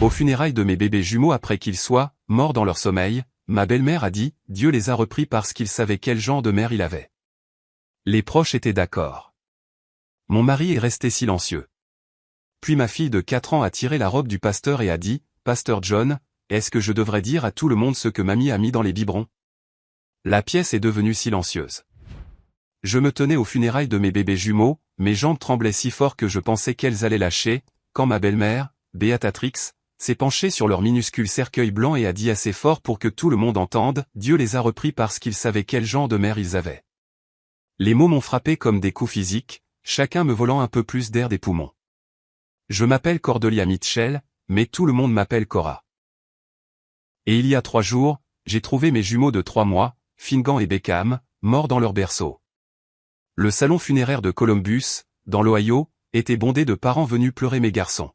Aux funérailles de mes bébés jumeaux après qu'ils soient morts dans leur sommeil, ma belle-mère a dit, Dieu les a repris parce qu'il savait quel genre de mère il avait. Les proches étaient d'accord. Mon mari est resté silencieux. Puis ma fille de 4 ans a tiré la robe du pasteur et a dit, Pasteur John, est-ce que je devrais dire à tout le monde ce que mamie a mis dans les biberons? La pièce est devenue silencieuse. Je me tenais aux funérailles de mes bébés jumeaux, mes jambes tremblaient si fort que je pensais qu'elles allaient lâcher, quand ma belle-mère, Béatrix, s'est penchée sur leur minuscule cercueil blanc et a dit assez fort pour que tout le monde entende, Dieu les a repris parce qu'il savait quel genre de mère ils avaient. Les mots m'ont frappé comme des coups physiques, chacun me volant un peu plus d'air des poumons. Je m'appelle Cordelia Mitchell, mais tout le monde m'appelle Cora. Et il y a 3 jours, j'ai trouvé mes jumeaux de 3 mois, Fingan et Beckham, morts dans leur berceau. Le salon funéraire de Columbus, dans l'Ohio, était bondé de parents venus pleurer mes garçons.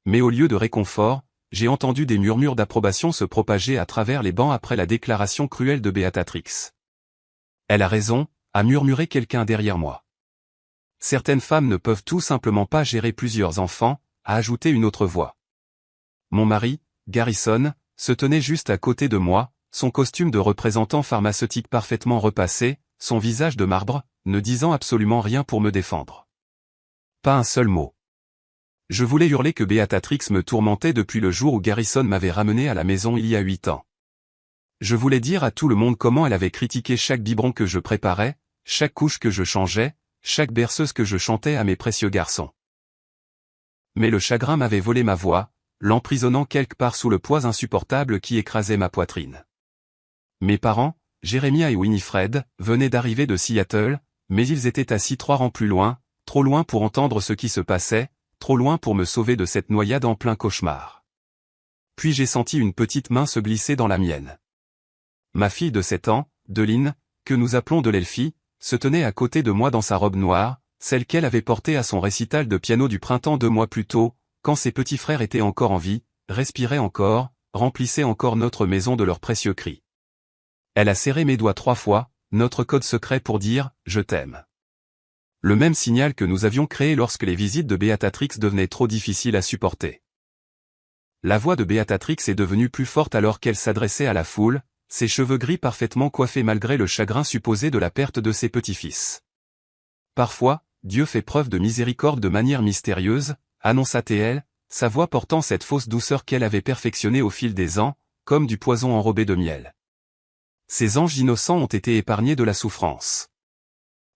Mais au lieu de réconfort, j'ai entendu des murmures d'approbation se propager à travers les bancs après la déclaration cruelle de Béatrix. Elle a raison, a murmuré quelqu'un derrière moi. Certaines femmes ne peuvent tout simplement pas gérer plusieurs enfants, a ajouté une autre voix. Mon mari, Garrison, se tenait juste à côté de moi, son costume de représentant pharmaceutique parfaitement repassé, son visage de marbre, ne disant absolument rien pour me défendre. Pas un seul mot. Je voulais hurler que Béatrix me tourmentait depuis le jour où Garrison m'avait ramené à la maison il y a 8 ans. Je voulais dire à tout le monde comment elle avait critiqué chaque biberon que je préparais, chaque couche que je changeais, chaque berceuse que je chantais à mes précieux garçons. Mais le chagrin m'avait volé ma voix, l'emprisonnant quelque part sous le poids insupportable qui écrasait ma poitrine. Mes parents, Jérémia et Winifred, venaient d'arriver de Seattle, mais ils étaient assis 3 rangs plus loin, trop loin pour entendre ce qui se passait, trop loin pour me sauver de cette noyade en plein cauchemar. Puis j'ai senti une petite main se glisser dans la mienne. Ma fille de 7 ans, Deline, que nous appelons Delelphie, se tenait à côté de moi dans sa robe noire, celle qu'elle avait portée à son récital de piano du printemps 2 mois plus tôt, quand ses petits frères étaient encore en vie, respiraient encore, remplissaient encore notre maison de leurs précieux cris. Elle a serré mes doigts 3 fois, notre code secret pour dire « je t'aime ». Le même signal que nous avions créé lorsque les visites de Béatrix devenaient trop difficiles à supporter. La voix de Béatrix est devenue plus forte alors qu'elle s'adressait à la foule, ses cheveux gris parfaitement coiffés malgré le chagrin supposé de la perte de ses petits-fils. Parfois, Dieu fait preuve de miséricorde de manière mystérieuse, annonça-t-elle, sa voix portant cette fausse douceur qu'elle avait perfectionnée au fil des ans, comme du poison enrobé de miel. Ces anges innocents ont été épargnés de la souffrance.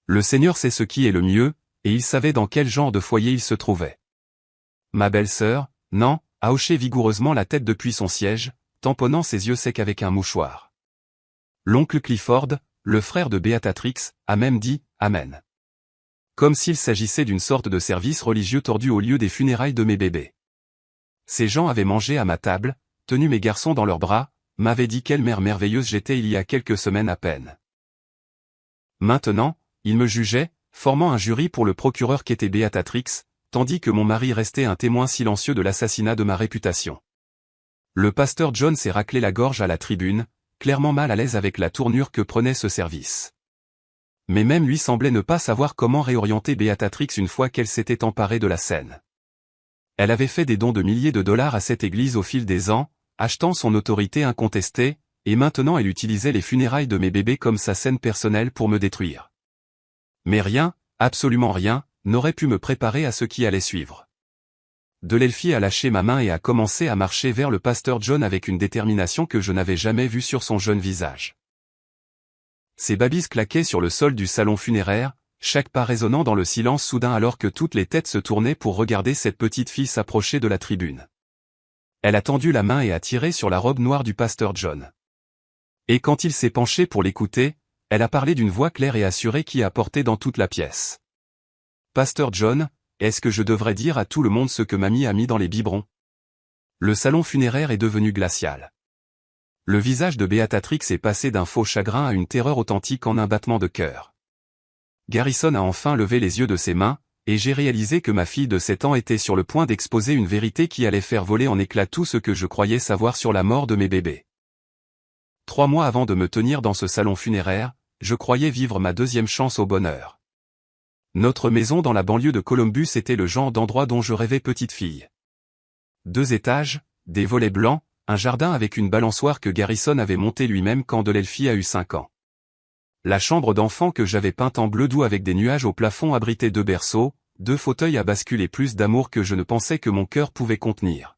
Le Seigneur sait ce qui est le mieux, et il savait dans quel genre de foyer il se trouvait. Ma belle-sœur, Nan, a hoché vigoureusement la tête depuis son siège, tamponnant ses yeux secs avec un mouchoir. L'oncle Clifford, le frère de Béatrix, a même dit « Amen ». Comme s'il s'agissait d'une sorte de service religieux tordu au lieu des funérailles de mes bébés. Ces gens avaient mangé à ma table, tenu mes garçons dans leurs bras, m'avaient dit quelle mère merveilleuse j'étais il y a quelques semaines à peine. Maintenant, ils me jugeaient, formant un jury pour le procureur qu'était Béatrix, tandis que mon mari restait un témoin silencieux de l'assassinat de ma réputation. Le pasteur John s'est raclé la gorge à la tribune, clairement mal à l'aise avec la tournure que prenait ce service. Mais même lui semblait ne pas savoir comment réorienter Béatrix une fois qu'elle s'était emparée de la scène. Elle avait fait des dons de milliers de dollars à cette église au fil des ans, achetant son autorité incontestée, et maintenant elle utilisait les funérailles de mes bébés comme sa scène personnelle pour me détruire. Mais rien, absolument rien, n'aurait pu me préparer à ce qui allait suivre. Delelphie a lâché ma main et a commencé à marcher vers le pasteur John avec une détermination que je n'avais jamais vue sur son jeune visage. Ses babys claquaient sur le sol du salon funéraire, chaque pas résonnant dans le silence soudain alors que toutes les têtes se tournaient pour regarder cette petite fille s'approcher de la tribune. Elle a tendu la main et a tiré sur la robe noire du pasteur John. Et quand il s'est penché pour l'écouter, elle a parlé d'une voix claire et assurée qui a porté dans toute la pièce. « Pasteur John, est-ce que je devrais dire à tout le monde ce que mamie a mis dans les biberons ?» Le salon funéraire est devenu glacial. Le visage de Béatrix est passé d'un faux chagrin à une terreur authentique en un battement de cœur. Garrison a enfin levé les yeux de ses mains, et j'ai réalisé que ma fille de 7 ans était sur le point d'exposer une vérité qui allait faire voler en éclats tout ce que je croyais savoir sur la mort de mes bébés. 3 mois avant de me tenir dans ce salon funéraire, je croyais vivre ma 2e chance au bonheur. Notre maison dans la banlieue de Columbus était le genre d'endroit dont je rêvais petite fille. 2 étages, des volets blancs, un jardin avec une balançoire que Garrison avait montée lui-même quand Delelfi a eu 5 ans. La chambre d'enfant que j'avais peinte en bleu doux avec des nuages au plafond abritait 2 berceaux, 2 fauteuils à bascule et plus d'amour que je ne pensais que mon cœur pouvait contenir.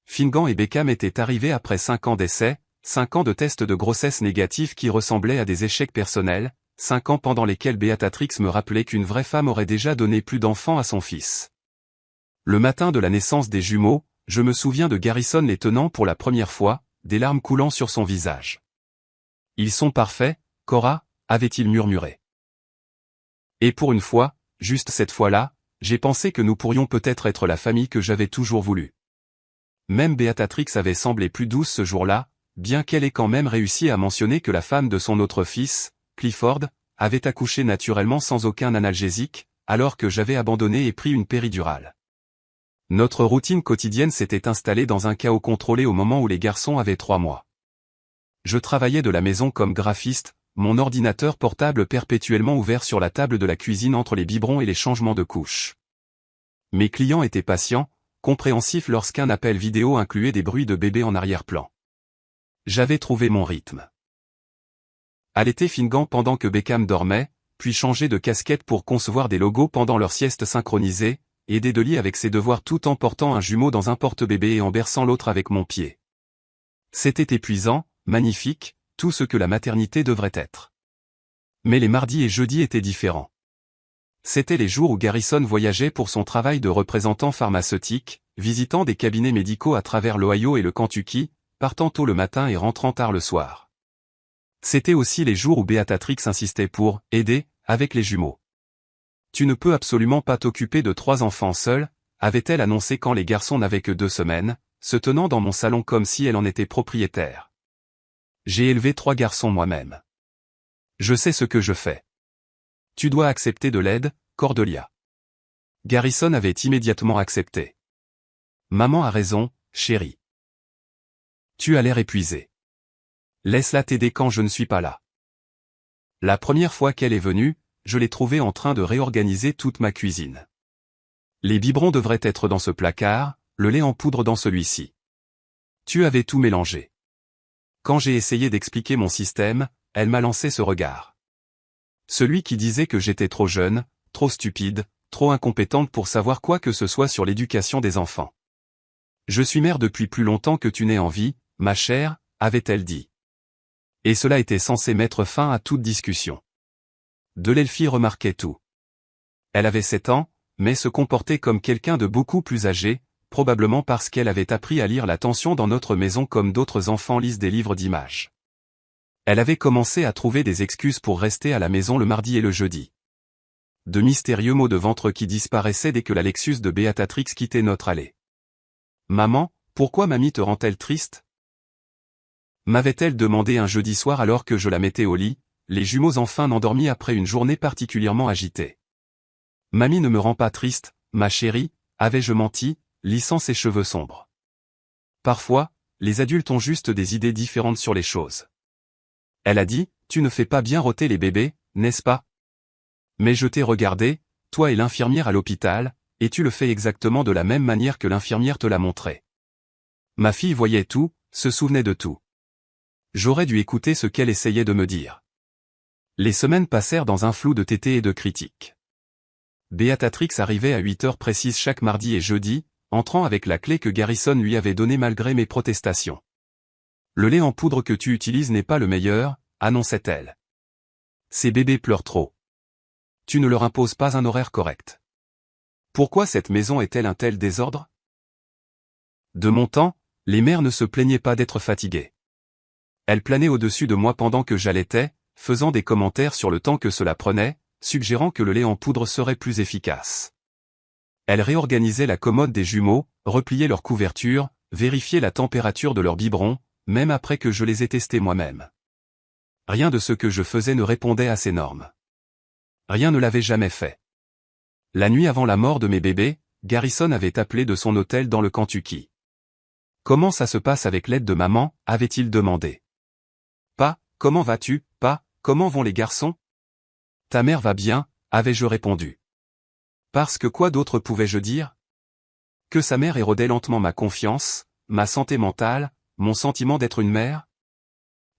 Fingan et Beckham étaient arrivés après 5 ans d'essai, 5 ans de tests de grossesse négatifs qui ressemblaient à des échecs personnels, 5 ans pendant lesquels Beatrix me rappelait qu'une vraie femme aurait déjà donné plus d'enfants à son fils. Le matin de la naissance des jumeaux, je me souviens de Garrison les tenant pour la première fois, des larmes coulant sur son visage. « Ils sont parfaits, Cora » avait-il murmuré. Et pour une fois, juste cette fois-là, j'ai pensé que nous pourrions peut-être être la famille que j'avais toujours voulu. Même Beatrix avait semblé plus douce ce jour-là, bien qu'elle ait quand même réussi à mentionner que la femme de son autre fils, Clifford, avait accouché naturellement sans aucun analgésique, alors que j'avais abandonné et pris une péridurale. Notre routine quotidienne s'était installée dans un chaos contrôlé au moment où les garçons avaient 3 mois. Je travaillais de la maison comme graphiste, mon ordinateur portable perpétuellement ouvert sur la table de la cuisine entre les biberons et les changements de couches. Mes clients étaient patients, compréhensifs lorsqu'un appel vidéo incluait des bruits de bébé en arrière-plan. J'avais trouvé mon rythme. Allaiter Fingan pendant que Beckham dormait, puis changer de casquette pour concevoir des logos pendant leur sieste synchronisée, aider Dolly avec ses devoirs tout en portant un jumeau dans un porte-bébé et en berçant l'autre avec mon pied. C'était épuisant, magnifique, tout ce que la maternité devrait être. Mais les mardis et jeudis étaient différents. C'étaient les jours où Garrison voyageait pour son travail de représentant pharmaceutique, visitant des cabinets médicaux à travers l'Ohio et le Kentucky, partant tôt le matin et rentrant tard le soir. C'étaient aussi les jours où Beatrix insistait pour « aider » avec les jumeaux. « Tu ne peux absolument pas t'occuper de 3 enfants seuls », avait-elle annoncé quand les garçons n'avaient que 2 semaines, se tenant dans mon salon comme si elle en était propriétaire. J'ai élevé 3 garçons moi-même. Je sais ce que je fais. Tu dois accepter de l'aide, Cordelia. Garrison avait immédiatement accepté. Maman a raison, chérie. Tu as l'air épuisé. Laisse-la t'aider quand je ne suis pas là. La première fois qu'elle est venue, je l'ai trouvée en train de réorganiser toute ma cuisine. Les biberons devraient être dans ce placard, le lait en poudre dans celui-ci. Tu avais tout mélangé. Quand j'ai essayé d'expliquer mon système, elle m'a lancé ce regard. Celui qui disait que j'étais trop jeune, trop stupide, trop incompétente pour savoir quoi que ce soit sur l'éducation des enfants. Je suis mère depuis plus longtemps que tu n'es en vie, ma chère, avait-elle dit. Et cela était censé mettre fin à toute discussion. Delelfi remarquait tout. Elle avait 7 ans, mais se comportait comme quelqu'un de beaucoup plus âgé, probablement parce qu'elle avait appris à lire l'attention dans notre maison comme d'autres enfants lisent des livres d'images. Elle avait commencé à trouver des excuses pour rester à la maison le mardi et le jeudi. De mystérieux maux de ventre qui disparaissaient dès que la Lexus de Beatrix quittait notre allée. « Maman, pourquoi mamie te rend-elle triste ?» m'avait-elle demandé un jeudi soir alors que je la mettais au lit, les jumeaux enfin endormis après une journée particulièrement agitée. « Mamie ne me rend pas triste, ma chérie », avais-je menti, lissant ses cheveux sombres. Parfois, les adultes ont juste des idées différentes sur les choses. Elle a dit, tu ne fais pas bien rôter les bébés, n'est-ce pas? Mais je t'ai regardé, toi et l'infirmière à l'hôpital, et tu le fais exactement de la même manière que l'infirmière te l'a montré. Ma fille voyait tout, se souvenait de tout. J'aurais dû écouter ce qu'elle essayait de me dire. Les semaines passèrent dans un flou de tétés et de critiques. Beatrix arrivait à 8 heures précises chaque mardi et jeudi, entrant avec la clé que Garrison lui avait donnée malgré mes protestations. Le lait en poudre que tu utilises n'est pas le meilleur, annonçait-elle. Ces bébés pleurent trop. Tu ne leur imposes pas un horaire correct. Pourquoi cette maison est-elle un tel désordre? De mon temps, les mères ne se plaignaient pas d'être fatiguées. Elles planaient au-dessus de moi pendant que j'allaitais, faisant des commentaires sur le temps que cela prenait, suggérant que le lait en poudre serait plus efficace. Elles réorganisaient la commode des jumeaux, repliaient leur couverture, vérifiaient la température de leur biberon, même après que je les ai testés moi-même. Rien de ce que je faisais ne répondait à ces normes. Rien ne l'avait jamais fait. La nuit avant la mort de mes bébés, Garrison avait appelé de son hôtel dans le Kentucky. « Comment ça se passe avec l'aide de maman ?» avait-il demandé. « Pas, comment vas-tu, pas, comment vont les garçons ?»« Ta mère va bien » avais-je répondu. Parce que quoi d'autre pouvais-je dire? Que sa mère érodait lentement ma confiance, ma santé mentale, mon sentiment d'être une mère?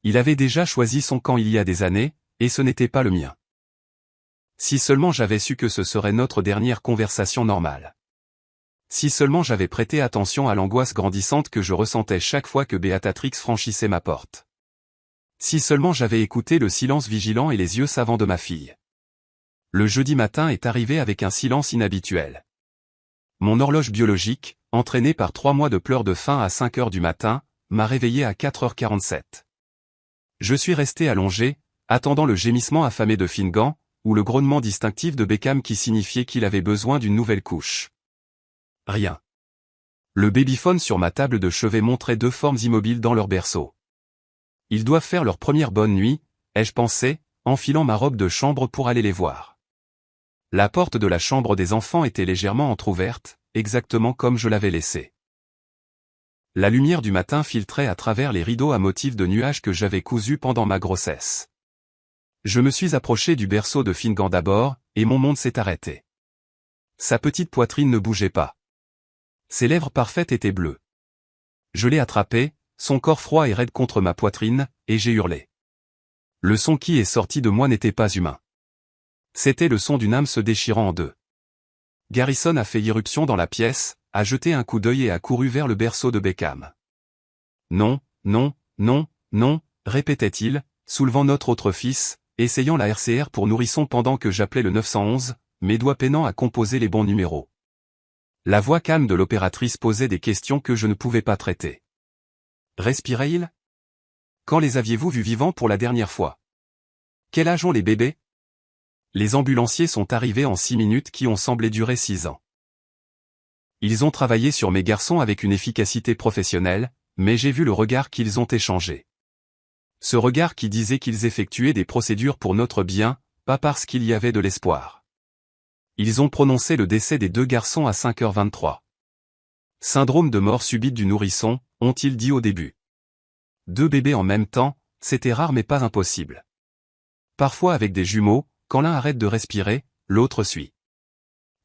Il avait déjà choisi son camp il y a des années, et ce n'était pas le mien. Si seulement j'avais su que ce serait notre dernière conversation normale. Si seulement j'avais prêté attention à l'angoisse grandissante que je ressentais chaque fois que Béatrix franchissait ma porte. Si seulement j'avais écouté le silence vigilant et les yeux savants de ma fille. Le jeudi matin est arrivé avec un silence inhabituel. Mon horloge biologique, entraînée par 3 mois de pleurs de faim à 5 heures du matin, m'a réveillé à 4h47. Je suis resté allongé, attendant le gémissement affamé de Finnegan, ou le grognement distinctif de Beckham qui signifiait qu'il avait besoin d'une nouvelle couche. Rien. Le babyphone sur ma table de chevet montrait 2 formes immobiles dans leur berceau. Ils doivent faire leur première bonne nuit, ai-je pensé, enfilant ma robe de chambre pour aller les voir. La porte de la chambre des enfants était légèrement entr'ouverte, exactement comme je l'avais laissée. La lumière du matin filtrait à travers les rideaux à motifs de nuages que j'avais cousus pendant ma grossesse. Je me suis approché du berceau de Finnegan d'abord, et mon monde s'est arrêté. Sa petite poitrine ne bougeait pas. Ses lèvres parfaites étaient bleues. Je l'ai attrapé, son corps froid et raide contre ma poitrine, et j'ai hurlé. Le son qui est sorti de moi n'était pas humain. C'était le son d'une âme se déchirant en deux. Garrison a fait irruption dans la pièce, a jeté un coup d'œil et a couru vers le berceau de Beckham. Non, non, non, non, répétait-il, soulevant notre autre fils, essayant la RCR pour nourrisson pendant que j'appelais le 911, mes doigts peinant à composer les bons numéros. La voix calme de l'opératrice posait des questions que je ne pouvais pas traiter. Respirait-il? Quand les aviez-vous vus vivants pour la dernière fois? Quel âge ont les bébés? Les ambulanciers sont arrivés en 6 minutes qui ont semblé durer 6 ans. Ils ont travaillé sur mes garçons avec une efficacité professionnelle, mais j'ai vu le regard qu'ils ont échangé. Ce regard qui disait qu'ils effectuaient des procédures pour notre bien, pas parce qu'il y avait de l'espoir. Ils ont prononcé le décès des 2 garçons à 5h23. Syndrome de mort subite du nourrisson, ont-ils dit au début. 2 bébés en même temps, c'était rare mais pas impossible. Parfois avec des jumeaux, quand l'un arrête de respirer, l'autre suit.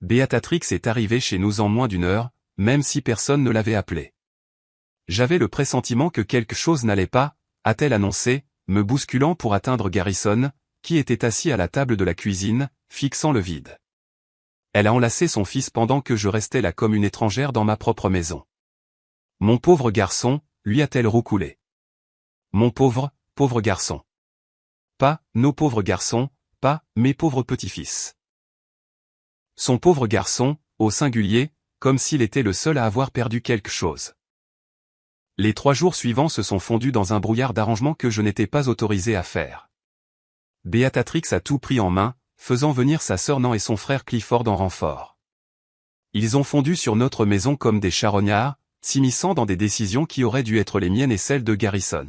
Béatrix est arrivée chez nous en moins d'1 heure, même si personne ne l'avait appelée. J'avais le pressentiment que quelque chose n'allait pas, a-t-elle annoncé, me bousculant pour atteindre Garrison, qui était assis à la table de la cuisine, fixant le vide. Elle a enlacé son fils pendant que je restais là comme une étrangère dans ma propre maison. Mon pauvre garçon, lui a-t-elle roucoulé. Mon pauvre, pauvre garçon. Pas, nos pauvres garçons, pas, mes pauvres petits-fils. Son pauvre garçon, au singulier, comme s'il était le seul à avoir perdu quelque chose. Les 3 jours suivants se sont fondus dans un brouillard d'arrangement que je n'étais pas autorisé à faire. Béatrix a tout pris en main, faisant venir sa sœur Nan et son frère Clifford en renfort. Ils ont fondu sur notre maison comme des charognards, s'immisçant dans des décisions qui auraient dû être les miennes et celles de Garrison.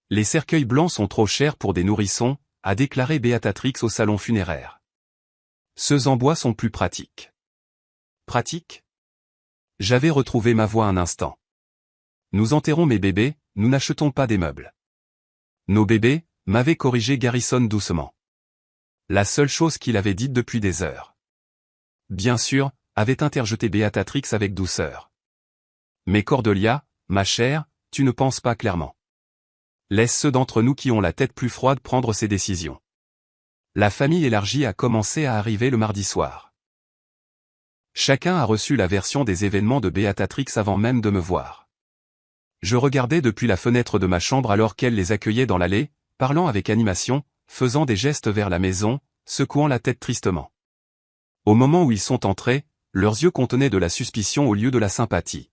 Les cercueils blancs sont trop chers pour des nourrissons, a déclaré Béatrix au salon funéraire. Ceux en bois sont plus pratiques. Pratiques? J'avais retrouvé ma voix un instant. Nous enterrons mes bébés, nous n'achetons pas des meubles. Nos bébés, m'avait corrigé Garrison doucement. La seule chose qu'il avait dite depuis des heures. Bien sûr, avait interjeté Béatrix avec douceur. Mais Cordelia, ma chère, tu ne penses pas clairement. Laisse ceux d'entre nous qui ont la tête plus froide prendre ces décisions. La famille élargie a commencé à arriver le mardi soir. Chacun a reçu la version des événements de Béatrix avant même de me voir. Je regardais depuis la fenêtre de ma chambre alors qu'elle les accueillait dans l'allée, parlant avec animation, faisant des gestes vers la maison, secouant la tête tristement. Au moment où ils sont entrés, leurs yeux contenaient de la suspicion au lieu de la sympathie.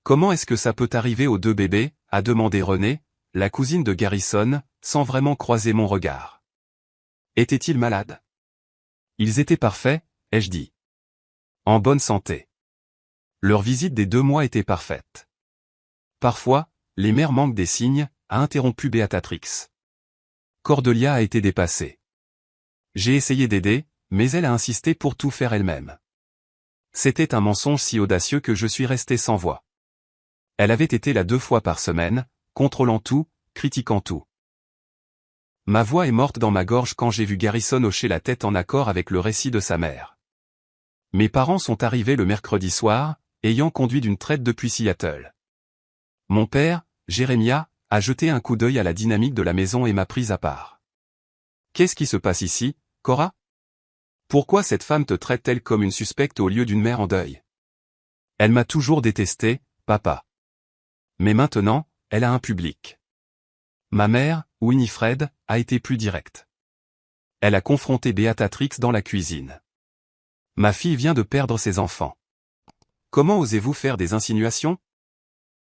Comment est-ce que ça peut arriver aux 2 bébés, a demandé Renée, la cousine de Garrison, sans vraiment croiser mon regard. Étaient-ils malades? Ils étaient parfaits, ai-je dit. En bonne santé. Leur visite des 2 mois était parfaite. Parfois, les mères manquent des signes, a interrompu Béatrix. Cordelia a été dépassée. J'ai essayé d'aider, mais elle a insisté pour tout faire elle-même. C'était un mensonge si audacieux que je suis resté sans voix. Elle avait été là 2 fois par semaine, contrôlant tout, critiquant tout. Ma voix est morte dans ma gorge quand j'ai vu Garrison hocher la tête en accord avec le récit de sa mère. Mes parents sont arrivés le mercredi soir, ayant conduit d'une traite depuis Seattle. Mon père, Jérémia, a jeté un coup d'œil à la dynamique de la maison et m'a prise à part. Qu'est-ce qui se passe ici, Cora? Pourquoi cette femme te traite-t-elle comme une suspecte au lieu d'une mère en deuil? Elle m'a toujours détesté, papa. Mais maintenant, elle a un public. Ma mère, Winifred, a été plus directe. Elle a confronté Beatrix dans la cuisine. Ma fille vient de perdre ses enfants. Comment osez-vous faire des insinuations?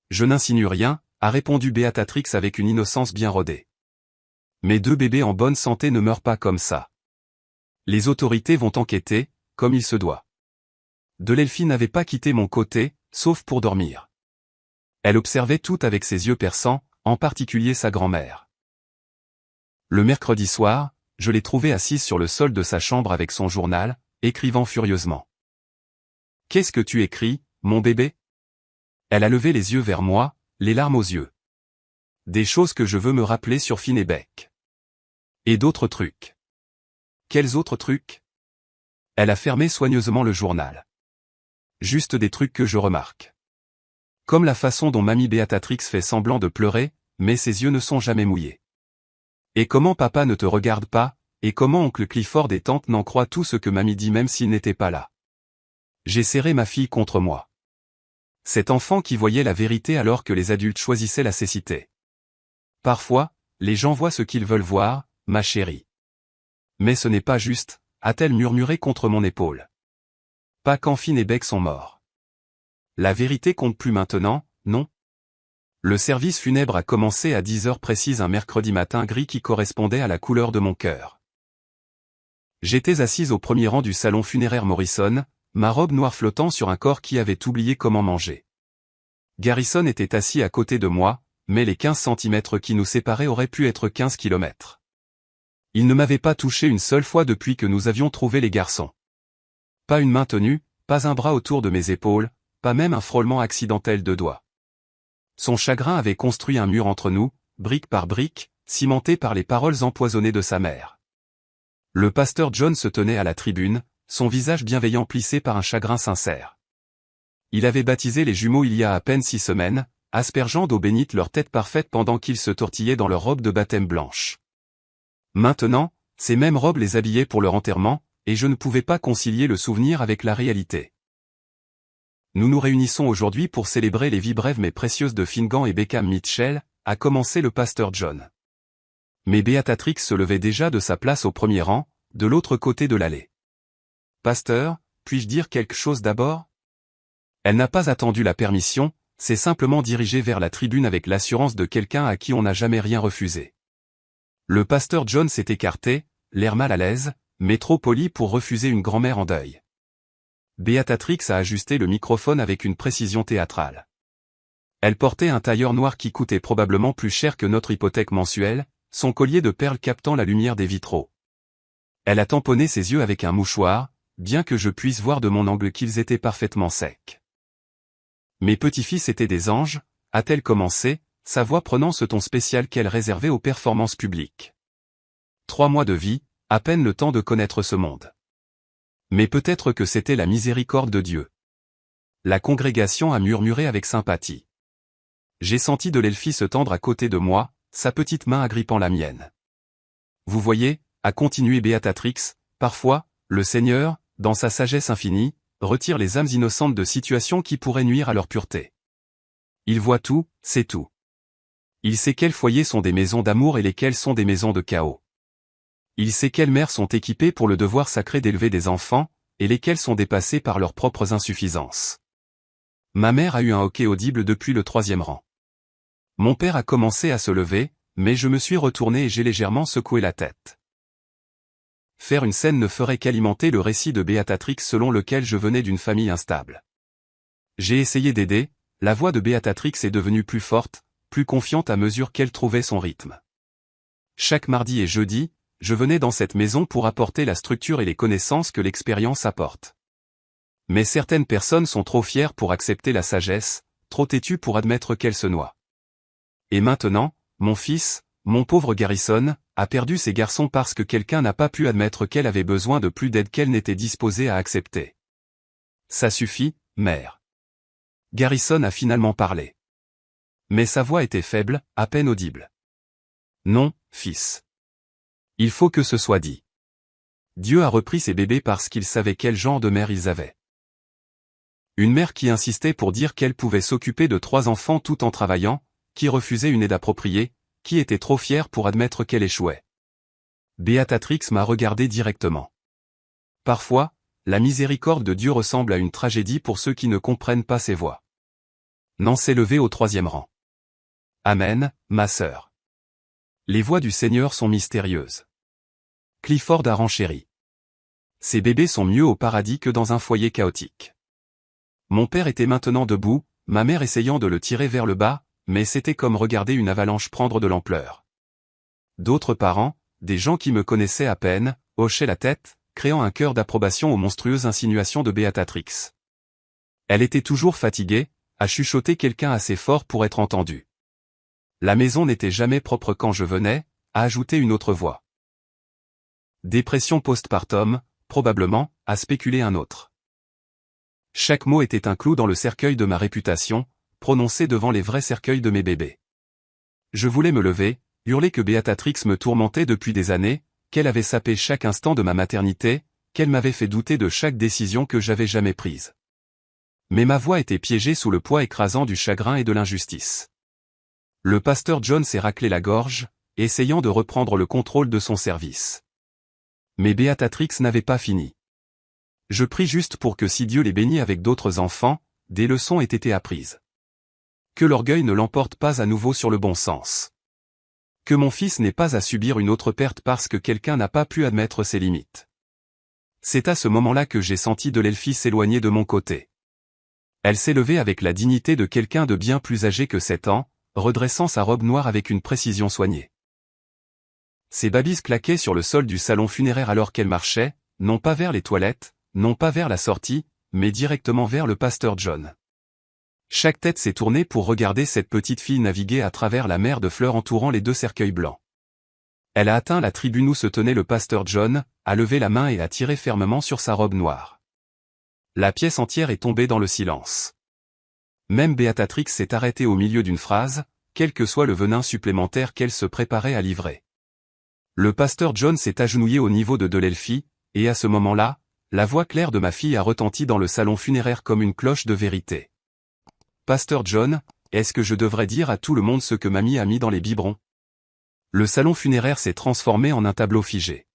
Je n'insinue rien, a répondu Beatrix avec une innocence bien rodée. Mes 2 bébés en bonne santé ne meurent pas comme ça. Les autorités vont enquêter, comme il se doit. Delelphie n'avait pas quitté mon côté, sauf pour dormir. Elle observait tout avec ses yeux perçants, en particulier sa grand-mère. Le mercredi soir, je l'ai trouvée assise sur le sol de sa chambre avec son journal, écrivant furieusement. « Qu'est-ce que tu écris, mon bébé ?» Elle a levé les yeux vers moi, les larmes aux yeux. Des choses que je veux me rappeler sur Finebeck. Et d'autres trucs. Quels autres trucs? Elle a fermé soigneusement le journal. Juste des trucs que je remarque. Comme la façon dont mamie Beatrix fait semblant de pleurer, mais ses yeux ne sont jamais mouillés. Et comment papa ne te regarde pas, et comment oncle Clifford et tante n'en croient tout ce que mamie dit même s'il n'était pas là. J'ai serré ma fille contre moi. Cet enfant qui voyait la vérité alors que les adultes choisissaient la cécité. Parfois, les gens voient ce qu'ils veulent voir, ma chérie. Mais ce n'est pas juste, a-t-elle murmuré contre mon épaule. Pas quand Finn et Beck sont morts. La vérité compte plus maintenant, non? Le service funèbre a commencé à 10 heures précises un mercredi matin gris qui correspondait à la couleur de mon cœur. J'étais assise au premier rang du salon funéraire Morrison, ma robe noire flottant sur un corps qui avait oublié comment manger. Garrison était assis à côté de moi, mais les 15 centimètres qui nous séparaient auraient pu être 15 kilomètres. Il ne m'avait pas touché une seule fois depuis que nous avions trouvé les garçons. Pas une main tenue, pas un bras autour de mes épaules, pas même un frôlement accidentel de doigts. Son chagrin avait construit un mur entre nous, brique par brique, cimenté par les paroles empoisonnées de sa mère. Le pasteur John se tenait à la tribune, son visage bienveillant plissé par un chagrin sincère. Il avait baptisé les jumeaux il y a à peine 6 semaines, aspergeant d'eau bénite leur tête parfaite pendant qu'ils se tortillaient dans leur robe de baptême blanche. Maintenant, ces mêmes robes les habillaient pour leur enterrement, et je ne pouvais pas concilier le souvenir avec la réalité. Nous nous réunissons aujourd'hui pour célébrer les vies brèves mais précieuses de Finnegan et Beckham Mitchell, a commencé le pasteur John. Mais Beatrix se levait déjà de sa place au premier rang, de l'autre côté de l'allée. Pasteur, puis-je dire quelque chose d'abord? Elle n'a pas attendu la permission, s'est simplement dirigée vers la tribune avec l'assurance de quelqu'un à qui on n'a jamais rien refusé. Le pasteur John s'est écarté, l'air mal à l'aise, mais trop poli pour refuser une grand-mère en deuil. Beatrix a ajusté le microphone avec une précision théâtrale. Elle portait un tailleur noir qui coûtait probablement plus cher que notre hypothèque mensuelle, son collier de perles captant la lumière des vitraux. Elle a tamponné ses yeux avec un mouchoir, bien que je puisse voir de mon angle qu'ils étaient parfaitement secs. Mes petits-fils étaient des anges, a-t-elle commencé, sa voix prenant ce ton spécial qu'elle réservait aux performances publiques. 3 mois de vie, à peine le temps de connaître ce monde. Mais peut-être que c'était la miséricorde de Dieu. La congrégation a murmuré avec sympathie. J'ai senti Delelphie se tendre à côté de moi, sa petite main agrippant la mienne. Vous voyez, a continué Beatrix, parfois, le Seigneur, dans sa sagesse infinie, retire les âmes innocentes de situations qui pourraient nuire à leur pureté. Il voit tout, c'est tout. Il sait quels foyers sont des maisons d'amour et lesquels sont des maisons de chaos. Il sait quelles mères sont équipées pour le devoir sacré d'élever des enfants, et lesquelles sont dépassées par leurs propres insuffisances. Ma mère a eu un hoquet audible depuis le 3e rang. Mon père a commencé à se lever, mais je me suis retourné et j'ai légèrement secoué la tête. Faire une scène ne ferait qu'alimenter le récit de Beatrix selon lequel je venais d'une famille instable. J'ai essayé d'aider, la voix de Beatrix est devenue plus forte, plus confiante à mesure qu'elle trouvait son rythme. Chaque mardi et jeudi, je venais dans cette maison pour apporter la structure et les connaissances que l'expérience apporte. Mais certaines personnes sont trop fières pour accepter la sagesse, trop têtues pour admettre qu'elle se noie. Et maintenant, mon fils, mon pauvre Garrison, a perdu ses garçons parce que quelqu'un n'a pas pu admettre qu'elle avait besoin de plus d'aide qu'elle n'était disposée à accepter. Ça suffit, mère. Garrison a finalement parlé. Mais sa voix était faible, à peine audible. Non, fils. Il faut que ce soit dit. Dieu a repris ses bébés parce qu'il savait quel genre de mère ils avaient. Une mère qui insistait pour dire qu'elle pouvait s'occuper de 3 enfants tout en travaillant, qui refusait une aide appropriée, qui était trop fière pour admettre qu'elle échouait. Béatrix m'a regardé directement. Parfois, la miséricorde de Dieu ressemble à une tragédie pour ceux qui ne comprennent pas ses voies. Nan s'est levé au 3e rang. Amen, ma sœur. Les voies du Seigneur sont mystérieuses. Clifford a renchéri. Ces bébés sont mieux au paradis que dans un foyer chaotique. Mon père était maintenant debout, ma mère essayant de le tirer vers le bas, mais c'était comme regarder une avalanche prendre de l'ampleur. D'autres parents, des gens qui me connaissaient à peine, hochaient la tête, créant un cœur d'approbation aux monstrueuses insinuations de Béatrix. Elle était toujours fatiguée, à chuchoter quelqu'un assez fort pour être entendu. La maison n'était jamais propre quand je venais, a ajouté une autre voix. Dépression postpartum, probablement, a spéculé un autre. Chaque mot était un clou dans le cercueil de ma réputation, prononcé devant les vrais cercueils de mes bébés. Je voulais me lever, hurler que Béatrix me tourmentait depuis des années, qu'elle avait sapé chaque instant de ma maternité, qu'elle m'avait fait douter de chaque décision que j'avais jamais prise. Mais ma voix était piégée sous le poids écrasant du chagrin et de l'injustice. Le pasteur John s'est raclé la gorge, essayant de reprendre le contrôle de son service. Mais Béatrix n'avait pas fini. Je prie juste pour que si Dieu les bénit avec d'autres enfants, des leçons aient été apprises. Que l'orgueil ne l'emporte pas à nouveau sur le bon sens. Que mon fils n'ait pas à subir une autre perte parce que quelqu'un n'a pas pu admettre ses limites. C'est à ce moment-là que j'ai senti de l'Elfie s'éloigner de mon côté. Elle s'est levée avec la dignité de quelqu'un de bien plus âgé que 7 ans, redressant sa robe noire avec une précision soignée. Ses babys claquaient sur le sol du salon funéraire alors qu'elle marchait, non pas vers les toilettes, non pas vers la sortie, mais directement vers le pasteur John. Chaque tête s'est tournée pour regarder cette petite fille naviguer à travers la mer de fleurs entourant les 2 cercueils blancs. Elle a atteint la tribune où se tenait le pasteur John, a levé la main et a tiré fermement sur sa robe noire. La pièce entière est tombée dans le silence. Même Béatrix s'est arrêtée au milieu d'une phrase, quel que soit le venin supplémentaire qu'elle se préparait à livrer. Le pasteur John s'est agenouillé au niveau de l'Elfie, et à ce moment-là, la voix claire de ma fille a retenti dans le salon funéraire comme une cloche de vérité. Pasteur John, est-ce que je devrais dire à tout le monde ce que mamie a mis dans les biberons? Le salon funéraire s'est transformé en un tableau figé.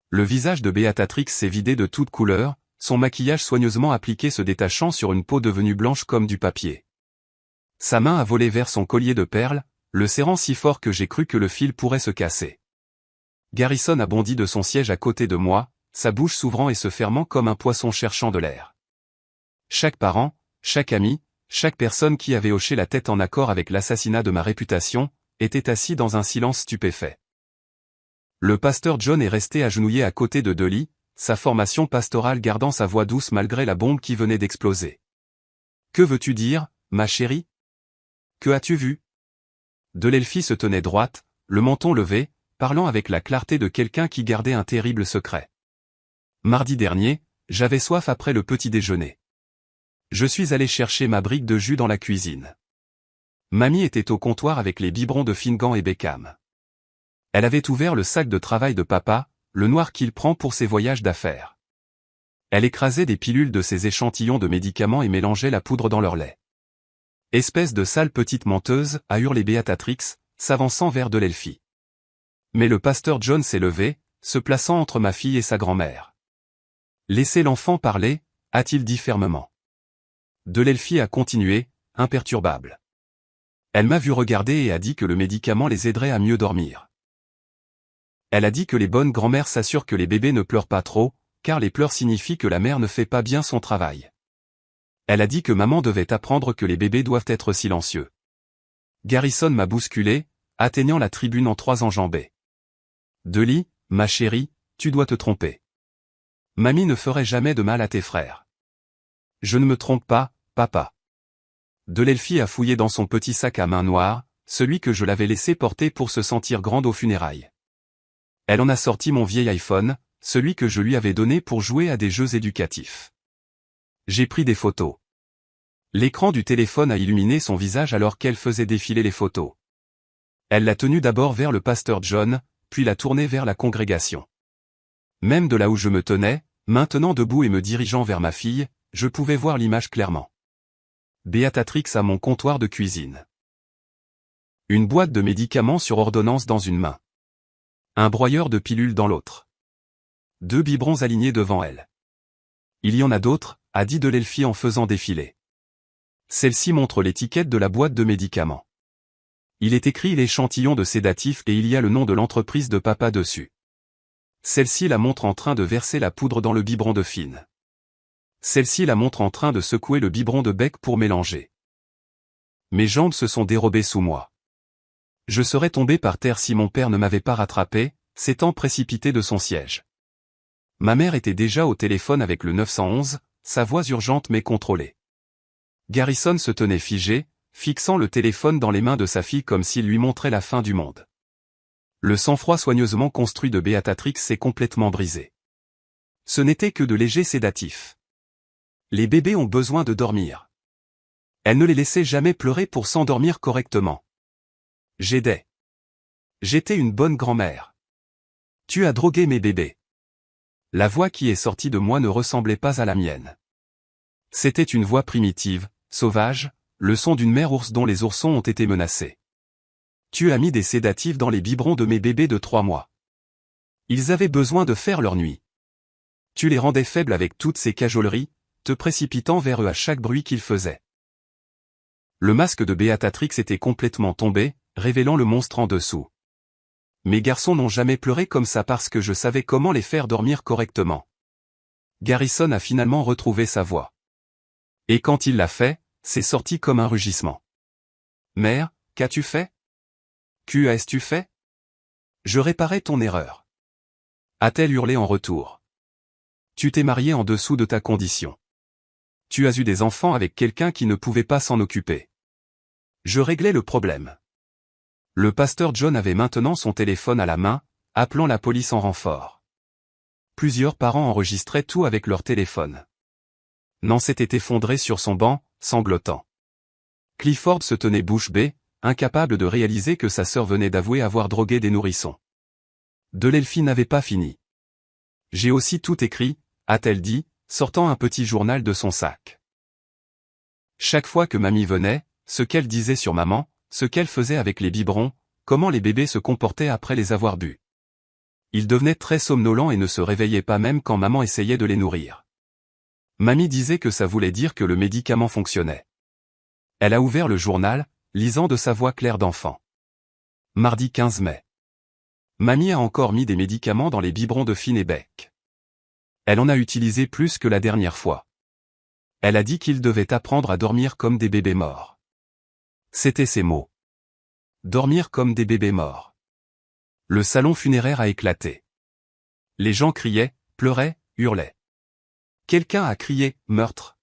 Le visage de Béatrix s'est vidé de toute couleur, son maquillage soigneusement appliqué se détachant sur une peau devenue blanche comme du papier. Sa main a volé vers son collier de perles, le serrant si fort que j'ai cru que le fil pourrait se casser. Garrison a bondi de son siège à côté de moi, sa bouche s'ouvrant et se fermant comme un poisson cherchant de l'air. Chaque parent, chaque ami, chaque personne qui avait hoché la tête en accord avec l'assassinat de ma réputation, était assis dans un silence stupéfait. Le pasteur John est resté agenouillé à côté de Dolly, sa formation pastorale gardant sa voix douce malgré la bombe qui venait d'exploser. « Que veux-tu dire, ma chérie? Que as-tu vu » L'Elfie se tenait droite, le menton levé, parlant avec la clarté de quelqu'un qui gardait un terrible secret. Mardi dernier, j'avais soif après le petit déjeuner. Je suis allé chercher ma brique de jus dans la cuisine. Mamie était au comptoir avec les biberons de Finnegan et Beckham. Elle avait ouvert le sac de travail de papa, le noir qu'il prend pour ses voyages d'affaires. Elle écrasait des pilules de ses échantillons de médicaments et mélangeait la poudre dans leur lait. Espèce de sale petite menteuse, a hurlé Béatrix, s'avançant vers l'Elfie. Mais le pasteur John s'est levé, se plaçant entre ma fille et sa grand-mère. Laissez l'enfant parler, a-t-il dit fermement. L'Elfie a continué, imperturbable. Elle m'a vu regarder et a dit que le médicament les aiderait à mieux dormir. Elle a dit que les bonnes grand-mères s'assurent que les bébés ne pleurent pas trop, car les pleurs signifient que la mère ne fait pas bien son travail. Elle a dit que maman devait apprendre que les bébés doivent être silencieux. Garrison m'a bousculé, atteignant la tribune en 3 enjambées. Dolly, ma chérie, tu dois te tromper. Mamie ne ferait jamais de mal à tes frères. Je ne me trompe pas, papa. L'Elfie a fouillé dans son petit sac à main noire, celui que je l'avais laissé porter pour se sentir grande aux funérailles. Elle en a sorti mon vieil iPhone, celui que je lui avais donné pour jouer à des jeux éducatifs. J'ai pris des photos. L'écran du téléphone a illuminé son visage alors qu'elle faisait défiler les photos. Elle l'a tenu d'abord vers le pasteur John, puis l'a tourné vers la congrégation. Même de là où je me tenais, maintenant debout et me dirigeant vers ma fille, je pouvais voir l'image clairement. Béatrix à mon comptoir de cuisine. Une boîte de médicaments sur ordonnance dans une main. Un broyeur de pilules dans l'autre. 2 biberons alignés devant elle. Il y en a d'autres, a dit Delelfi en faisant défiler. Celle-ci montre l'étiquette de la boîte de médicaments. Il est écrit l'échantillon de sédatif et il y a le nom de l'entreprise de papa dessus. Celle-ci la montre en train de verser la poudre dans le biberon de Finn. Celle-ci la montre en train de secouer le biberon de Beck pour mélanger. Mes jambes se sont dérobées sous moi. Je serais tombé par terre si mon père ne m'avait pas rattrapé, s'étant précipité de son siège. Ma mère était déjà au téléphone avec le 911, sa voix urgente mais contrôlée. Garrison se tenait figé, fixant le téléphone dans les mains de sa fille comme s'il lui montrait la fin du monde. Le sang-froid soigneusement construit de Béatrix s'est complètement brisé. Ce n'était que de légers sédatifs. Les bébés ont besoin de dormir. Elle ne les laissait jamais pleurer pour s'endormir correctement. J'aidais. J'étais une bonne grand-mère. Tu as drogué mes bébés. La voix qui est sortie de moi ne ressemblait pas à la mienne. C'était une voix primitive, sauvage, le son d'une mère ours dont les oursons ont été menacés. Tu as mis des sédatifs dans les biberons de mes bébés de 3 mois. Ils avaient besoin de faire leur nuit. Tu les rendais faibles avec toutes ces cajoleries, te précipitant vers eux à chaque bruit qu'ils faisaient. Le masque de Béatrix était complètement tombé, révélant le monstre en dessous. Mes garçons n'ont jamais pleuré comme ça parce que je savais comment les faire dormir correctement. Garrison a finalement retrouvé sa voix. Et quand il l'a fait, c'est sorti comme un rugissement. Mère, qu'as-tu fait? Qu'as-tu fait? Je réparais ton erreur. A-t-elle hurlé en retour. Tu t'es marié en dessous de ta condition. Tu as eu des enfants avec quelqu'un qui ne pouvait pas s'en occuper. Je réglais le problème. Le pasteur John avait maintenant son téléphone à la main, appelant la police en renfort. Plusieurs parents enregistraient tout avec leur téléphone. Nance était effondré sur son banc, sanglotant. Clifford se tenait bouche bée, incapable de réaliser que sa sœur venait d'avouer avoir drogué des nourrissons. Delelfi n'avait pas fini. J'ai aussi tout écrit, a-t-elle dit, sortant un petit journal de son sac. Chaque fois que mamie venait, ce qu'elle disait sur maman, ce qu'elle faisait avec les biberons, comment les bébés se comportaient après les avoir bu. Ils devenaient très somnolents et ne se réveillaient pas même quand maman essayait de les nourrir. Mamie disait que ça voulait dire que le médicament fonctionnait. Elle a ouvert le journal, lisant de sa voix claire d'enfant. Mardi 15 mai. Mamie a encore mis des médicaments dans les biberons de Finn et Beck. Elle en a utilisé plus que la dernière fois. Elle a dit qu'ils devaient apprendre à dormir comme des bébés morts. C'étaient ses mots. Dormir comme des bébés morts. Le salon funéraire a éclaté. Les gens criaient, pleuraient, hurlaient. Quelqu'un a crié « meurtre ».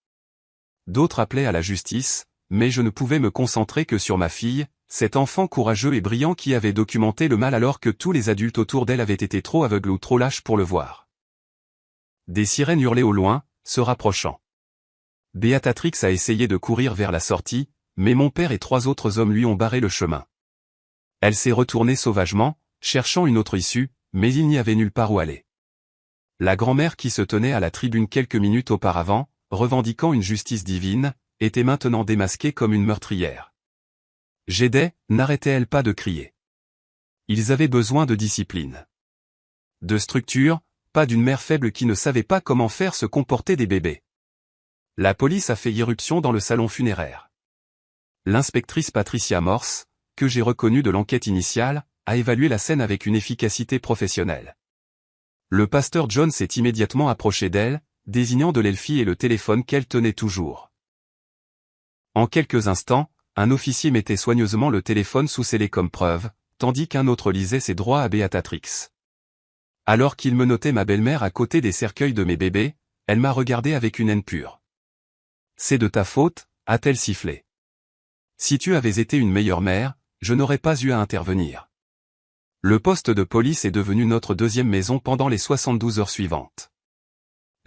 D'autres appelaient à la justice, mais je ne pouvais me concentrer que sur ma fille, cet enfant courageux et brillant qui avait documenté le mal alors que tous les adultes autour d'elle avaient été trop aveugles ou trop lâches pour le voir. Des sirènes hurlaient au loin, se rapprochant. Béatrix a essayé de courir vers la sortie, mais mon père et 3 autres hommes lui ont barré le chemin. Elle s'est retournée sauvagement, cherchant une autre issue, mais il n'y avait nulle part où aller. La grand-mère qui se tenait à la tribune quelques minutes auparavant, revendiquant une justice divine, était maintenant démasquée comme une meurtrière. J'aidais, n'arrêtait-elle pas de crier. Ils avaient besoin de discipline. De structure, pas d'une mère faible qui ne savait pas comment faire se comporter des bébés. La police a fait irruption dans le salon funéraire. L'inspectrice Patricia Morse, que j'ai reconnue de l'enquête initiale, a évalué la scène avec une efficacité professionnelle. Le pasteur John s'est immédiatement approché d'elle, désignant Delelfi et le téléphone qu'elle tenait toujours. En quelques instants, un officier mettait soigneusement le téléphone sous scellé comme preuve, tandis qu'un autre lisait ses droits à Béatrix. Alors qu'il menottait ma belle-mère à côté des cercueils de mes bébés, elle m'a regardé avec une haine pure. « C'est de ta faute », a-t-elle sifflé. « Si tu avais été une meilleure mère, je n'aurais pas eu à intervenir. » Le poste de police est devenu notre deuxième maison pendant les 72 heures suivantes.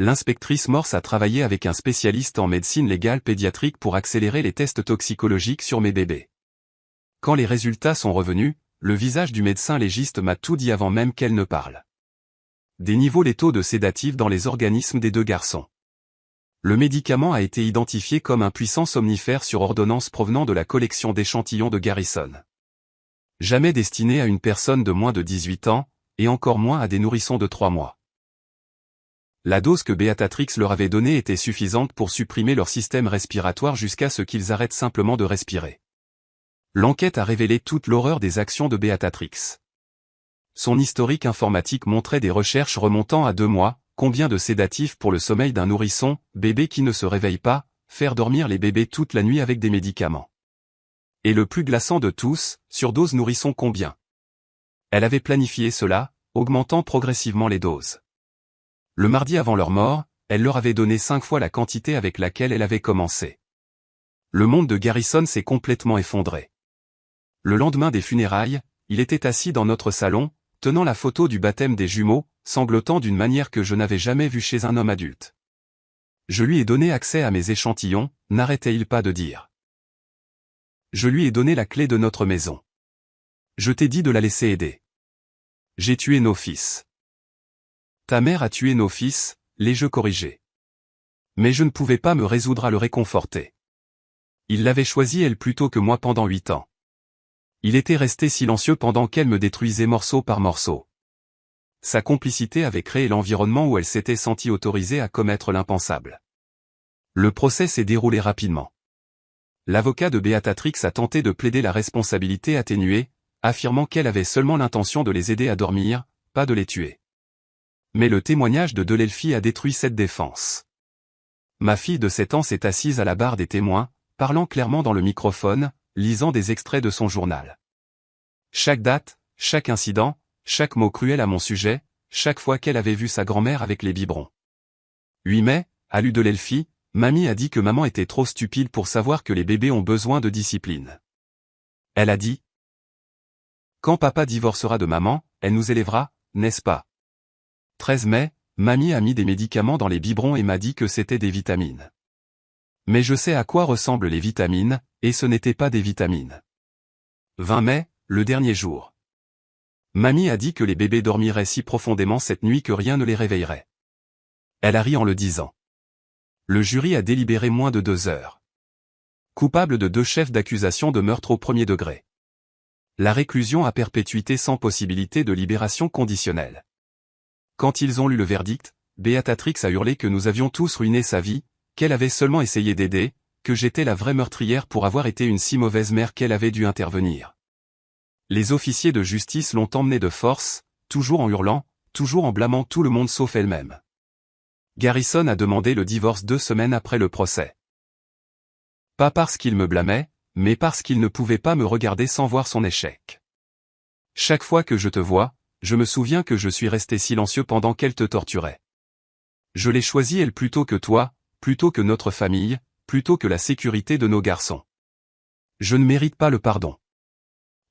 L'inspectrice Morse a travaillé avec un spécialiste en médecine légale pédiatrique pour accélérer les tests toxicologiques sur mes bébés. Quand les résultats sont revenus, le visage du médecin légiste m'a tout dit avant même qu'elle ne parle. Des niveaux létaux de sédatifs dans les organismes des deux garçons. Le médicament a été identifié comme un puissant somnifère sur ordonnance provenant de la collection d'échantillons de Garrison. Jamais destiné à une personne de moins de 18 ans, et encore moins à des nourrissons de 3 mois. La dose que Beatatrix leur avait donnée était suffisante pour supprimer leur système respiratoire jusqu'à ce qu'ils arrêtent simplement de respirer. L'enquête a révélé toute l'horreur des actions de Beatatrix. Son historique informatique montrait des recherches remontant à 2 mois, combien de sédatifs pour le sommeil d'un nourrisson, bébé qui ne se réveille pas, faire dormir les bébés toute la nuit avec des médicaments. Et le plus glaçant de tous, surdose nourrisson combien. Elle avait planifié cela, augmentant progressivement les doses. Le mardi avant leur mort, elle leur avait donné 5 fois la quantité avec laquelle elle avait commencé. Le monde de Garrison s'est complètement effondré. Le lendemain des funérailles, il était assis dans notre salon, tenant la photo du baptême des jumeaux, sanglotant d'une manière que je n'avais jamais vue chez un homme adulte. Je lui ai donné accès à mes échantillons, n'arrêtait-il pas de dire. Je lui ai donné la clé de notre maison. Je t'ai dit de la laisser aider. J'ai tué nos fils. Ta mère a tué nos fils, l'ai-je corrigé. Mais je ne pouvais pas me résoudre à le réconforter. Il l'avait choisi elle plutôt que moi pendant 8 ans. Il était resté silencieux pendant qu'elle me détruisait morceau par morceau. Sa complicité avait créé l'environnement où elle s'était sentie autorisée à commettre l'impensable. Le procès s'est déroulé rapidement. L'avocat de Beatatrix a tenté de plaider la responsabilité atténuée, affirmant qu'elle avait seulement l'intention de les aider à dormir, pas de les tuer. Mais le témoignage de Delelfi a détruit cette défense. Ma fille de 7 ans s'est assise à la barre des témoins, parlant clairement dans le microphone, lisant des extraits de son journal. Chaque date, chaque incident, chaque mot cruel à mon sujet, chaque fois qu'elle avait vu sa grand-mère avec les biberons. 8 mai, a lu Delelfi, mamie a dit que maman était trop stupide pour savoir que les bébés ont besoin de discipline. Elle a dit: quand papa divorcera de maman, elle nous élèvera, n'est-ce pas? 13 mai, mamie a mis des médicaments dans les biberons et m'a dit que c'était des vitamines. Mais je sais à quoi ressemblent les vitamines, et ce n'était pas des vitamines. 20 mai, le dernier jour. Mamie a dit que les bébés dormiraient si profondément cette nuit que rien ne les réveillerait. Elle a ri en le disant. Le jury a délibéré moins de 2 heures. Coupable de 2 chefs d'accusation de meurtre au premier degré. La réclusion à perpétuité sans possibilité de libération conditionnelle. Quand ils ont lu le verdict, Beatatrix a hurlé que nous avions tous ruiné sa vie, qu'elle avait seulement essayé d'aider, que j'étais la vraie meurtrière pour avoir été une si mauvaise mère qu'elle avait dû intervenir. Les officiers de justice l'ont emmenée de force, toujours en hurlant, toujours en blâmant tout le monde sauf elle-même. Garrison a demandé le divorce 2 semaines après le procès. Pas parce qu'il me blâmait, mais parce qu'il ne pouvait pas me regarder sans voir son échec. Chaque fois que je te vois, je me souviens que je suis resté silencieux pendant qu'elle te torturait. Je l'ai choisie elle plutôt que toi, plutôt que notre famille, plutôt que la sécurité de nos garçons. Je ne mérite pas le pardon.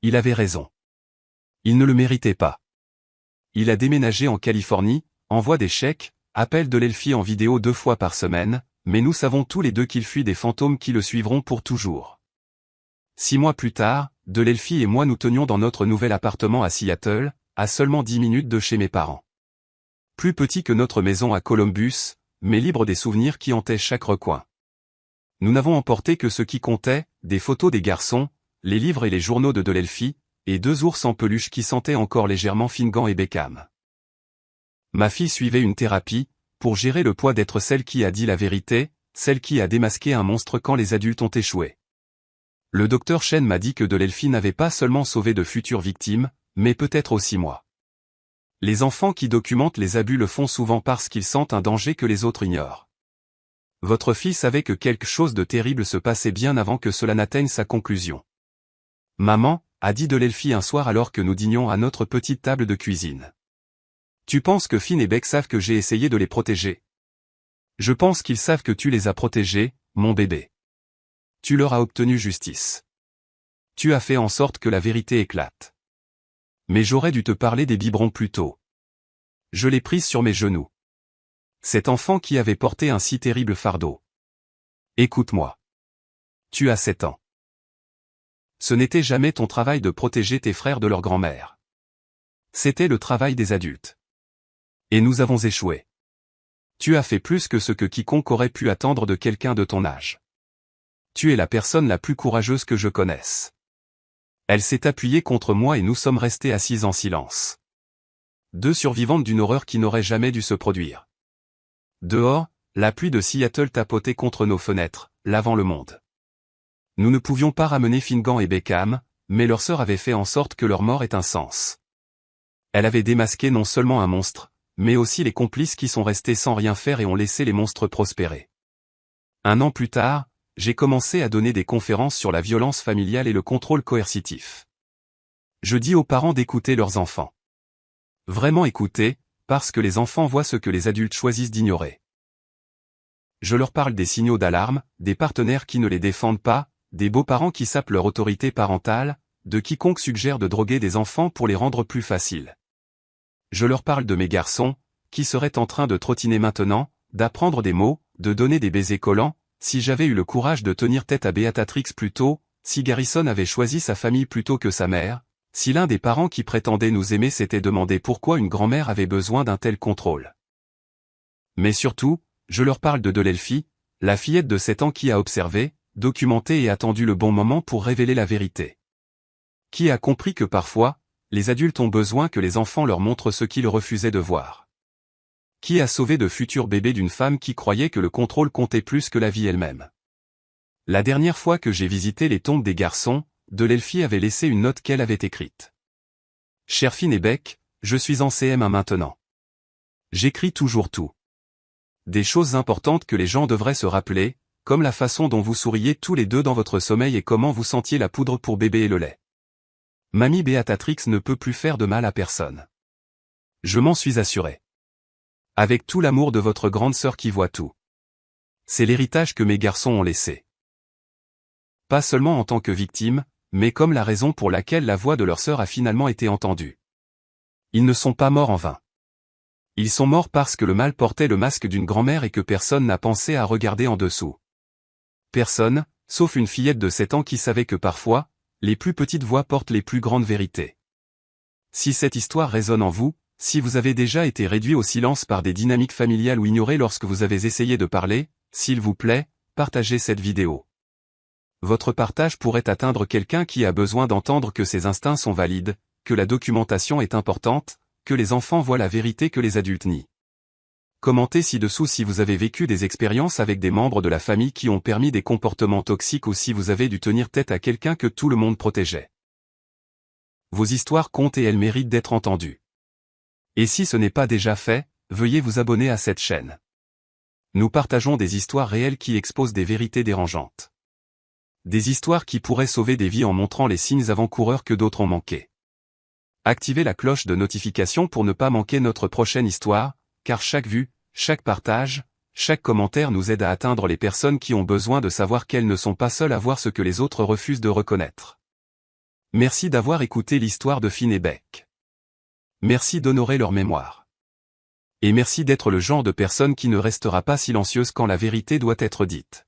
Il avait raison. Il ne le méritait pas. Il a déménagé en Californie, envoie des chèques, appelle Delelfi en vidéo 2 fois par semaine, mais nous savons tous les deux qu'il fuit des fantômes qui le suivront pour toujours. 6 mois plus tard, Delelfi et moi nous tenions dans notre nouvel appartement à Seattle, à seulement 10 minutes de chez mes parents. Plus petit que notre maison à Columbus, mais libre des souvenirs qui hantaient chaque recoin. Nous n'avons emporté que ce qui comptait, des photos des garçons, les livres et les journaux de Delelfi, et 2 ours en peluche qui sentaient encore légèrement Finnegan et Beckham. Ma fille suivait une thérapie, pour gérer le poids d'être celle qui a dit la vérité, celle qui a démasqué un monstre quand les adultes ont échoué. Le docteur Chen m'a dit que Delelfi n'avait pas seulement sauvé de futures victimes, mais peut-être aussi moi. Les enfants qui documentent les abus le font souvent parce qu'ils sentent un danger que les autres ignorent. Votre fille savait que quelque chose de terrible se passait bien avant que cela n'atteigne sa conclusion. Maman, a dit Delelfi un soir alors que nous dînions à notre petite table de cuisine. Tu penses que Finn et Beck savent que j'ai essayé de les protéger? Je pense qu'ils savent que tu les as protégés, mon bébé. Tu leur as obtenu justice. Tu as fait en sorte que la vérité éclate. Mais j'aurais dû te parler des biberons plus tôt. Je l'ai prise sur mes genoux. Cet enfant qui avait porté un si terrible fardeau. Écoute-moi. Tu as 7 ans. Ce n'était jamais ton travail de protéger tes frères de leur grand-mère. C'était le travail des adultes. Et nous avons échoué. Tu as fait plus que ce que quiconque aurait pu attendre de quelqu'un de ton âge. Tu es la personne la plus courageuse que je connaisse. Elle s'est appuyée contre moi et nous sommes restés assises en silence. Deux survivantes d'une horreur qui n'aurait jamais dû se produire. Dehors, la pluie de Seattle tapotait contre nos fenêtres, lavant le monde. Nous ne pouvions pas ramener Finnegan et Beckham, mais leur sœur avait fait en sorte que leur mort ait un sens. Elle avait démasqué non seulement un monstre, mais aussi les complices qui sont restés sans rien faire et ont laissé les monstres prospérer. 1 an plus tard, j'ai commencé à donner des conférences sur la violence familiale et le contrôle coercitif. Je dis aux parents d'écouter leurs enfants. Vraiment écouter, parce que les enfants voient ce que les adultes choisissent d'ignorer. Je leur parle des signaux d'alarme, des partenaires qui ne les défendent pas, des beaux-parents qui sapent leur autorité parentale, de quiconque suggère de droguer des enfants pour les rendre plus faciles. Je leur parle de mes garçons, qui seraient en train de trottiner maintenant, d'apprendre des mots, de donner des baisers collants, si j'avais eu le courage de tenir tête à Beatrix plus tôt, si Garrison avait choisi sa famille plutôt que sa mère, si l'un des parents qui prétendait nous aimer s'était demandé pourquoi une grand-mère avait besoin d'un tel contrôle. Mais surtout, je leur parle de Delphi, la fillette de 7 ans qui a observé, documenté et attendu le bon moment pour révéler la vérité. Qui a compris que parfois, les adultes ont besoin que les enfants leur montrent ce qu'ils refusaient de voir. Qui a sauvé de futurs bébés d'une femme qui croyait que le contrôle comptait plus que la vie elle-même. La dernière fois que j'ai visité les tombes des garçons, Delphi avait laissé une note qu'elle avait écrite. Cher Finn et Beck, je suis en CM1 maintenant. J'écris toujours tout. Des choses importantes que les gens devraient se rappeler, comme la façon dont vous souriez tous les deux dans votre sommeil et comment vous sentiez la poudre pour bébé et le lait. Mamie Beatrix ne peut plus faire de mal à personne. Je m'en suis assuré. Avec tout l'amour de votre grande sœur qui voit tout. C'est l'héritage que mes garçons ont laissé. Pas seulement en tant que victime, mais comme la raison pour laquelle la voix de leur sœur a finalement été entendue. Ils ne sont pas morts en vain. Ils sont morts parce que le mal portait le masque d'une grand-mère et que personne n'a pensé à regarder en dessous. Personne, sauf une fillette de 7 ans qui savait que parfois, les plus petites voix portent les plus grandes vérités. Si cette histoire résonne en vous, si vous avez déjà été réduit au silence par des dynamiques familiales ou ignoré lorsque vous avez essayé de parler, s'il vous plaît, partagez cette vidéo. Votre partage pourrait atteindre quelqu'un qui a besoin d'entendre que ses instincts sont valides, que la documentation est importante, que les enfants voient la vérité que les adultes nient. Commentez ci-dessous si vous avez vécu des expériences avec des membres de la famille qui ont permis des comportements toxiques ou si vous avez dû tenir tête à quelqu'un que tout le monde protégeait. Vos histoires comptent et elles méritent d'être entendues. Et si ce n'est pas déjà fait, veuillez vous abonner à cette chaîne. Nous partageons des histoires réelles qui exposent des vérités dérangeantes. Des histoires qui pourraient sauver des vies en montrant les signes avant-coureurs que d'autres ont manqués. Activez la cloche de notification pour ne pas manquer notre prochaine histoire, car chaque vue, chaque partage, chaque commentaire nous aide à atteindre les personnes qui ont besoin de savoir qu'elles ne sont pas seules à voir ce que les autres refusent de reconnaître. Merci d'avoir écouté l'histoire de Finn et Beck. Merci d'honorer leur mémoire. Et merci d'être le genre de personne qui ne restera pas silencieuse quand la vérité doit être dite.